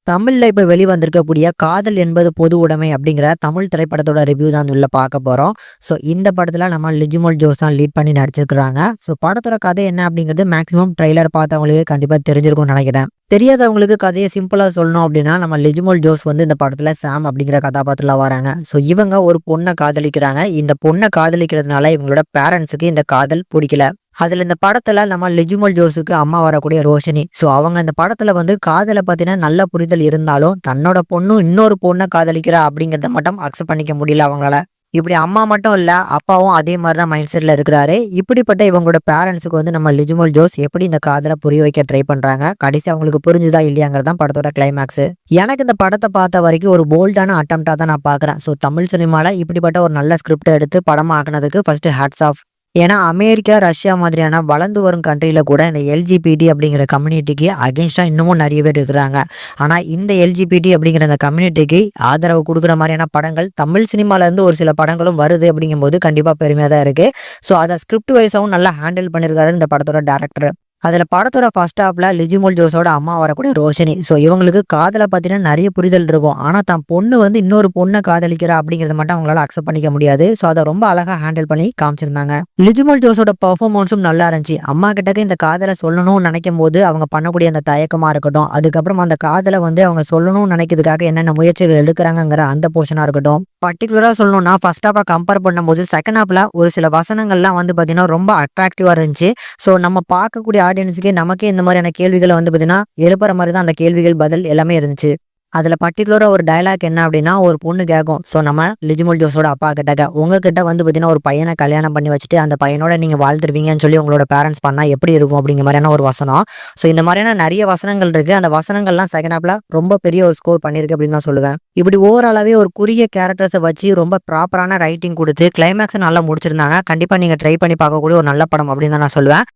தமிழ்ல இப்ப வெளிவந்திருக்கக்கூடிய காதல் என்பது பொது உடைமை அப்படிங்கிற தமிழ் திரைப்படத்தோட ரிவ்யூ தான் உள்ள பார்க்க போறோம். ஸோ இந்த படத்துல நம்ம லிஜிமல் ஜோஸ் தான் லீட் பண்ணி நடிச்சிருக்கிறாங்க. ஸோ படத்தோட கதை என்ன அப்படிங்கிறது மேக்ஸிமம் ட்ரெய்லர் பார்த்தவங்களுக்கு கண்டிப்பா தெரிஞ்சிருக்கும்னு நினைக்கிறேன். தெரியாதவங்களுக்கு கதையை சிம்பிளா சொல்லணும் அப்படின்னா நம்ம லிஜிமல் ஜோஸ் வந்து இந்த படத்துல சாம் அப்படிங்கிற கதாபாத்திரத்துல வராங்க. ஸோ இவங்க ஒரு பொண்ணை காதலிக்கிறாங்க. இந்த பொண்ணை காதலிக்கிறதுனால இவங்களோட பேரண்ட்ஸுக்கு இந்த காதல் பிடிக்கல. அதுல இந்த படத்துல நம்ம லிஜுமல் ஜோஸுக்கு அம்மா வரக்கூடிய ரோஷினி. ஸோ அவங்க இந்த படத்துல வந்து காதலை பத்தின நல்ல புரிதல் இருந்தாலும் தன்னோட பொண்ணும் இன்னொரு பொண்ணை காதலிக்கிறா அப்படிங்கிறத மட்டும் அக்செப்ட் பண்ணிக்க முடியல அவங்களால. இப்படி அம்மா மட்டும் இல்ல அப்பாவும் அதே மாதிரி தான் மைண்ட் செட்ல இருக்கிறாரு. இப்படிப்பட்ட இவங்களோட பேரண்ட்ஸுக்கு வந்து நம்ம லிஜுமல் ஜோஸ் எப்படி இந்த காதலை புரிய வைக்க ட்ரை பண்றாங்க, கடைசி அவங்களுக்கு புரிஞ்சுதா இல்லையாங்கிறது தான் படத்தோட கிளைமேக்ஸ். எனக்கு இந்த படத்தை பார்த்த வரைக்கும் ஒரு போல்டான அட்டம்ப்டா தான் நான் பாக்குறேன். ஸோ தமிழ் சினிமால இப்படிப்பட்ட ஒரு நல்ல ஸ்கிரிப்ட் எடுத்து படமா ஆக்குனதுக்கு ஃபர்ஸ்ட் ஹேட்ஸ் ஆஃப். ஏன்னா அமெரிக்கா, ரஷ்யா மாதிரியான வளர்ந்து வரும் கண்ட்ரியில கூட இந்த எல்ஜிபிடி அப்படிங்கிற கம்யூனிட்டிக்கு அகென்ஸ்டா இன்னமும் நிறைய பேர் இருக்கிறாங்க. ஆனா இந்த எல்ஜிபிடி அப்படிங்கிற இந்த கம்யூனிட்டிக்கு ஆதரவு கொடுக்குற மாதிரியான படங்கள் தமிழ் சினிமால இருந்து ஒரு சில படங்களும் வருது அப்படிங்கும்போது கண்டிப்பா பெருமையா தான் இருக்கு. ஸோ அதை ஸ்கிரிப்ட் வைஸாவும் நல்லா ஹேண்டில் பண்ணியிருக்காரு இந்த படத்தோட டேரக்டர். அதுல படத்தோட ஃபர்ஸ்ட் ஹாஃப்ல லிஜிமல் ஜோஸோட அம்மா வரக்கூடிய ரோஷினி. ஸோ இவங்களுக்கு காதலை பத்தின நிறைய புரிதல் இருக்கும். ஆனா தான் பொண்ணு வந்து இன்னொரு பொண்ணை காதலிக்கிறா அப்படிங்கறத மட்டும் அவங்களால அக்செப்ட் பண்ணிக்க முடியாது. ஸோ அதை ரொம்ப அழகா ஹேண்டில் பண்ணி காமிச்சிருந்தாங்க. லிஜிமல் ஜோஸோட பெர்ஃபார்மன்ஸும் நல்லா இருந்துச்சு. அம்மா கிட்டக்க இந்த காதலை சொல்லணும்னு நினைக்கும் போது அவங்க பண்ணக்கூடிய அந்த தயக்கமா இருக்கட்டும், அதுக்கப்புறம் அந்த காதலை வந்து அவங்க சொல்லணும்னு நினைக்கிறதுக்காக என்னென்ன முயற்சிகள் எடுக்கிறாங்கிற அந்த போர்ஷனா இருக்கட்டும். பர்டிகுலரா சொல்லணும்னா ஃபர்ஸ்ட் ஹாஃபை கம்பேர் பண்ணும்போது செகண்ட் ஹாஃப்ல ஒரு சில வசனங்கள்லாம் வந்து பாத்தீங்கன்னா ரொம்ப அட்ராக்டிவா இருந்துச்சு. ஸோ நம்ம பார்க்கக்கூடிய ஆடியன்ஸுக்கு நமக்கே இந்த மாதிரியான கேள்விகளை வந்து பாத்தீங்கன்னா எழுப்புற மாதிரி தான் அந்த கேள்விகள் பதில் எல்லாமே இருந்துச்சு. அதுல பர்டிகுலரா ஒரு டயலாக் என்ன அப்படின்னா ஒரு பொண்ணு கேட்கும். ஸோ நம்ம லிஜிமல் ஜோஸோட அப்பா கிட்ட உங்ககிட்ட வந்து பாத்தீங்கன்னா ஒரு பையனை கல்யாணம் பண்ணி வச்சுட்டு அந்த பையனோட நீங்க வாழ்த்துருவீங்கன்னு சொல்லி உங்களோட பேரண்ட்ஸ் பண்ணா எப்படி இருக்கும் அப்படிங்கிற மாதிரியான ஒரு வசனம். ஸோ இந்த மாதிரியான நிறைய வசனங்கள் இருக்கு. அந்த வசனங்கள்லாம் செகண்ட் ஹாப்ல ரொம்ப பெரிய ஒரு ஸ்கோர் பண்ணிருக்கு அப்படின்னு தான் சொல்லுவேன். இப்படி ஓவராலாவே ஒரு குறுகிய கேரக்டர்ஸை வச்சு ரொம்ப ப்ராப்பரான ரைட்டிங் கொடுத்து கிளைமேக்ஸ் நல்லா முடிச்சிருந்தாங்க. கண்டிப்பா நீங்க ட்ரை பண்ணி பார்க்கக்கூடிய ஒரு நல்ல படம் அப்படின்னு தான் நான் சொல்லுவேன்.